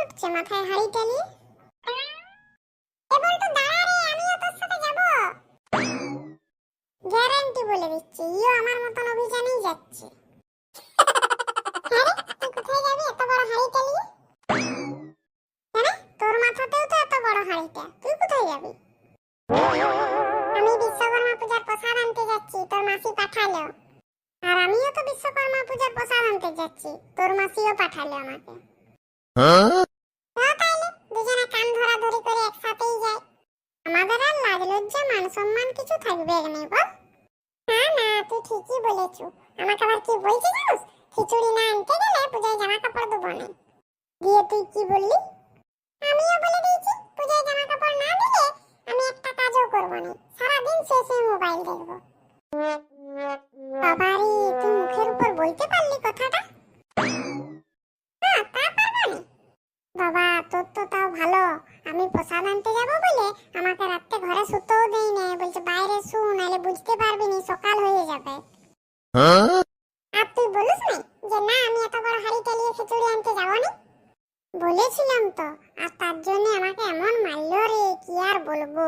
ছুটছে মাথায় হাড়িটা নিয়ে। কেবল তো দাঁড়া রে, আমিও তোর সাথে যাব। গ্যারান্টি বলে দিচ্ছি, ইও আমার মতন অভিযানেই যাচ্ছে। আরে তুই কোথায় যাবি এত বড় হাড়িটা নিয়ে? কেন, তোর মাথাতেও তো এত বড় হাড়িটা, তুই কোথায় যাবি? আমি বিশ্বকর্মা পূজার প্রসাদ আনতে যাচ্ছি, তোর মাসি পাঠালো। আর আমিও তো বিশ্বকর্মা পূজার প্রসাদ আনতে যাচ্ছি, তোর মাসিও পাঠালো আমাকে। তাহলে দুজনে কান ধরাধরি করে একসাথেই যাই। আমাদের আর লাজ লজ্জা মান সম্মান কিছু থাকবে না, বল? না না, তুই ঠিকই বলেছু। আমাকে আবার কি বলছিস জানিস? খিচুড়ি না আনতে গেলে পূজায় জামা কাপড় দেবো না। দিয়ে তুই কি বললি? আমিও বলে দিয়েছি, পূজায় জামা কাপড় না দিলে আমি একটা কাজও করবো না, সারাদিন শেষে মোবাইল দেখবো। বাবারে, তুই মুখের উপর বলতে পারলি কথাটা? হ্যাঁ, তা পারবো না। বাবা, তোর তো তাও ভালো, আমি প্রসাদ আনতে যাবো বলে আমাকে রাতে ঘরে শুতেও দেই না, বলছে বাইরে শু, নাহলে বুঝতে পারবি না, সকাল হয়ে যাবে। আর তুই বলিস না যে না আমি এত বড় হাড়িটা নিয়ে খিচুড়ি আনতে যাবো না? বলেছিলাম তো, আর তার জন্য আমাকে এমন মারলো রে, কি আর বলবো।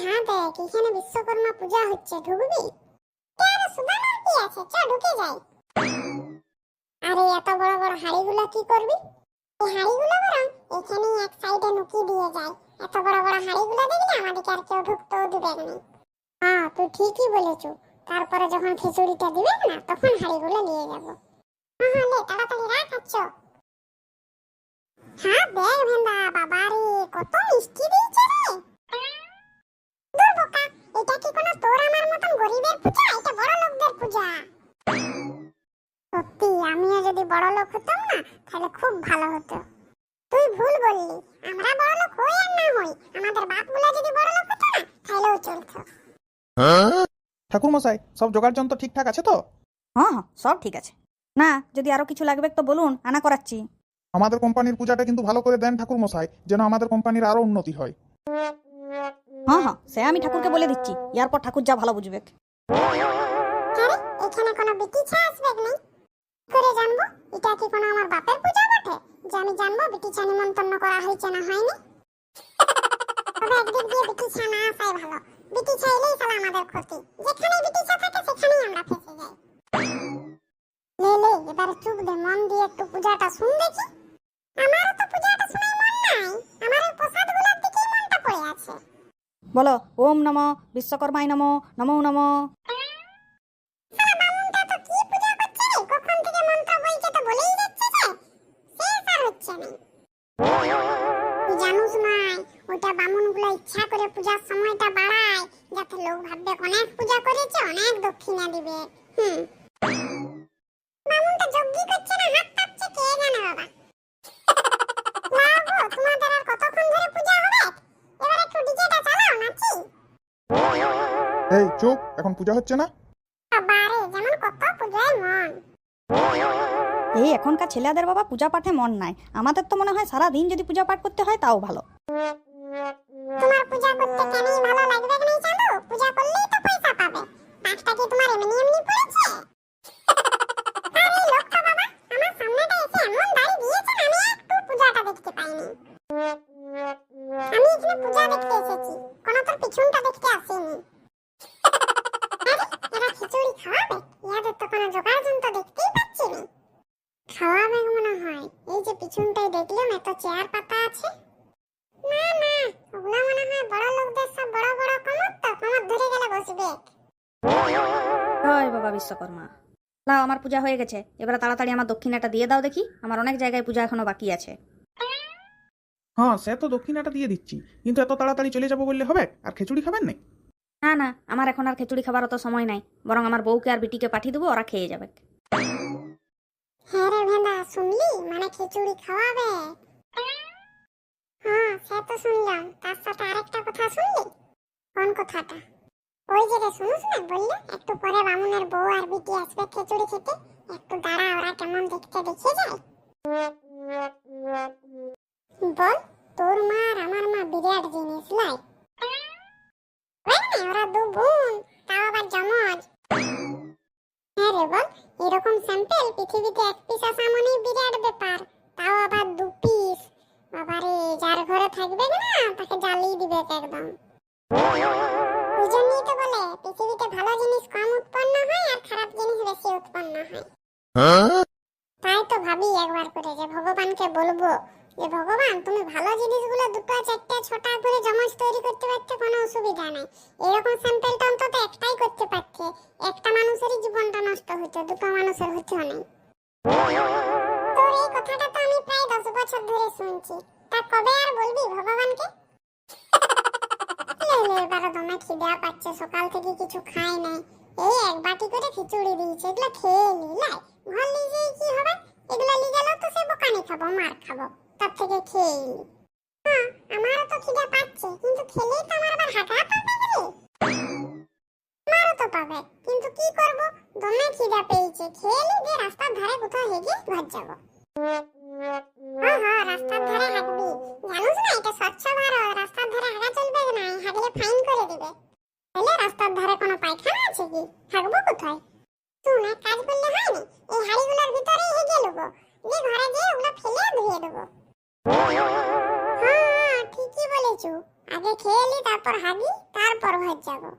হ্যাঁ দেখ, এখানে বিশ্বকর্মা পূজা হচ্ছে, ঢুকবি? কেন, সুদামার কি আছে, চ ঢুকে যাই। আরে এত বড় বড় হাড়িগুলো কি করবি? এই হাড়িগুলো বরং এখানেই এক সাইডে নুকিয়ে দিয়ে যায়, এত বড় বড় হাড়িগুলো দেখলে আমাদেরকে আর কেউ ঢুকতেও দিবে না। হ্যাঁ, তুই ঠিকই বলেছ। তারপরে যখন খিচুড়িটা দিবেন না, তখন হাড়িগুলো নিয়ে যাব। হ্যাঁ লে, তাড়াতাড়ি রাখ। আচ্ছা হ্যাঁ দেখ ভেন্দা, বাবারে কত মিষ্টি দিয়েছে রে। দূর বোকা, এটা কি কোনো তোর আমার মতন গরিবের পূজা? এটা বড় লোকদের পূজা। সত্যি, আমিও যদি বড় লোক হতাম না, তাহলে খুব ভালো হতো। তুই ভুল বললি, আমরা বড় লোক হই আর না হই, আমাদের বাপগুলো যদি বড় লোক হতো না, তাহলেও চলতো। ঠাকুর মশাই, সব জোগাড় যন্ত্র ঠিকঠাক আছে তো? হ্যাঁ হ্যাঁ, সব ঠিক আছে। না, যদি আরো কিছু লাগবে তো বলুন, আনা করাচ্ছি। আমাদের কোম্পানির পূজাটা কিন্তু ভালো করে দেন ঠাকুর মশাই, যেন আমাদের কোম্পানির আরো উন্নতি হয়। হ্যাঁ হ্যাঁ, সে আমি ঠাকুরকে বলে দিচ্ছি, এরপর ঠাকুর যা ভালো বুঝবে। আরে এখানে কোনো বিটিছা আসবে না? করে জানবো এটা কি কোনো আমার বাপের পূজা বটে যে আমি জানবো বিটিছা নিমন্ত্রণ করা হয়েছে না হয়নি? তবে একদিক দিয়ে বিটিছা না আসাই ভালো, বিটিছা এলেই সালা আমাদের ক্ষতি, যেখানে বিটিছা থাকে সেখানেই আমরা ফেসে যাই। লে লে, এবার চুপ দে, মন দিয়ে একটু পূজাটা শুন দেখি। আমারও তো পূজাটা শোনার মন নাই, আমার ওই প্রসাদগুলোর দিকেই মনটা পড়ে আছে। বলো, ওম নমঃ বিশ্বকর্মায় নমঃ, নমো নমঃ। সালা বামুনটা তো কি পূজা করছে রে, কখন থেকে মন্ত্র বলছে তো বলেই যাচ্ছে যে শেষ আর হচ্ছে না। তুই জানুস নাই, ওইটা বামুনগুলো ইচ্ছা করে পূজার সময়টা বাড়ায়, যাতে লোক ভাববে অনেক পূজা করেছে, অনেক দক্ষিণা দিবে। বামুনটা যজ্ঞ করছে না হাত পাচ্ছে, কে জানে বাবা। লাগো, তোমাদের আর কতক্ষণ ধরে পূজা হবে? এবার একটু ডিজেটা চালাও, নাচি। এই চুপ, এখন পূজা হচ্ছে না? বাবারে, যেমন কত পূজায় মন। এই এখনকার ছেলেদের বাবা পূজা পাঠে মন নাই, আমাদের তো মনে হয় সারা দিন যদি পূজা পাঠ করতে হয় তাও ভালো। তোমার পূজা করতে কেনই ভালো লাগবে না চাঁদু? পূজা করলেই তো পয়সা পাবে। পাঁচটা কি তোমার এমনি এমনি পড়েছে? আর এই লোকটা বাবা আমার সামনেটা এসে এমন দাড়ি দিয়েছে, আমি একটু পূজাটা দেখতে পাইনি। আমি এখানে পূজা দেখতে এসেছি, কোনো তোর পিছনটা দেখতে আসিনি। আরে এরা খিচুড়ি খাওয়াবে? ইয়াদের তো কোনো জোগাড় যন্ত্র দেখতেই পাচ্ছি না। খাওয়াবে মনে হয়, এই যে পিছনটাই দেখলাম এত চেয়ার পাতা আছে। না না, ওগুলো মনে হয় বড় লোকদের, সব বড় বড় কমর, তো কমর ধরে গেলে বসবে। হয় বাবা বিশ্বকর্মা, লাও আমার পূজা হয়ে গেছে, এবার তাড়াতাড়ি আমার দক্ষিণাটা দিয়ে দাও দেখি, আমার অনেক জায়গায় পূজা এখনো বাকি আছে। হ্যাঁ, সে তো দক্ষিণাটা দিয়ে দিচ্ছি, কিন্তু এত তাড়াতাড়ি চলে যাবো বললে হবে? আর খিচুড়ি খাবেন না? না না, আমার এখন আর খিচুড়ি খাবার অত সময় নাই, বরং আমার বউকে আর বিটিকে পাঠিয়ে দেবো, ওরা খেয়ে যাবে। হ্যাঁ রে ভেন্দা, শুনলি? মানে খিচুড়ি খাওয়াবে। হ্যাঁ সে তো শুনলাম, তার সাথে আরেকটা কথা শুনলি? কোন কথাটা? ওই যে রে, শুনুস না, বললে একটু পরে বামুনের বউ আর বিটি আসবে খিচুড়ি খেতে, একটু দাঁড়া, ওরা কেমন দেখতে দেখে যায়। বল, তোর মা আর আমার মা বিরাট জিনিস লাই। ওরা দু বোন, তাও আবার জমজ। হ্যাঁ রে বল, এরকম স্যাম্পেল পৃথিবীতে এক পিস আসা মানে বিরাট ব্যাপার, তাও আবার 2 পিস। বাবারে, যার ঘরে থাকবে না তাকে জ্বালিয়ে দিবে একদম। ওই জন্যই তো বলে পৃথিবীতে ভালো জিনিস কম উৎপন্ন হয় আর খারাপ জিনিস বেশি উৎপন্ন হয়। তাই তো ভাবি একবার করে যে ভগবানকে বলবো যে ভগবান তুমি ভালো জিনিসগুলো 2টা 4টা 6টা করে জমাজ তৈরি করতে পারতে কোনো অসুবিধা নাই, এরকম স্যাম্পেলটা অন্তত একটাই করতে পারতে, একটা মানুষেরই জীবনটা নষ্ট হতো, 2টো মানুষের হতো না। তোর এই কথাটা তো আমি প্রায় 10 বছর ধরে শুনছি, তা কবে আর বলবি ভগবানকে? এবারে দমে খিদা পাচ্ছে, সকাল থেকে কিছু খাই নাই, এই এক বাটি করে খিচুড়ি দিয়েছে, এগুলো খেয়ে নিলাই, ঘর লিজে কি হবে, এগুলো লিয়ে গেলেও তো সে বোকানি খাবো, মার খাবো, তার থেকে খেয়ে নি। হ্যাঁ, আমারও তো খিদা পাচ্ছে, কিন্তু খেলেই তো আমার আবার হাঁটা পাবে রে। আমারও তো পাবে, কিন্তু কি করব, দমে খিদা পেয়েছে, খেয়ে নি দিয়ে রাস্তার ধারে কোথাও হেগে ঘর যাবো। রাস্তার ধারে হাঁটবি, জানোস না এটা স্বচ্ছ ভারত, রাস্তার ধারে হাঁটা চলবে না, হাঁটলে ফাইন করে দিবে। তাহলে রাস্তার ধারে কোনো পায়খানা আছে কি, থাকবো কোথায়? শুন, এক কাজ করলে হয় না, এই হাড়িগুলোর ভিতরেই হেগে নেবো, দিয়ে ঘরে গিয়ে ওগুলো ফেলে ধুয়ে দেবো। হ্যাঁ ঠিকই বলেছো, আগে খেয়ে নি তারপর হাগি, তারপর ঘর যাবো।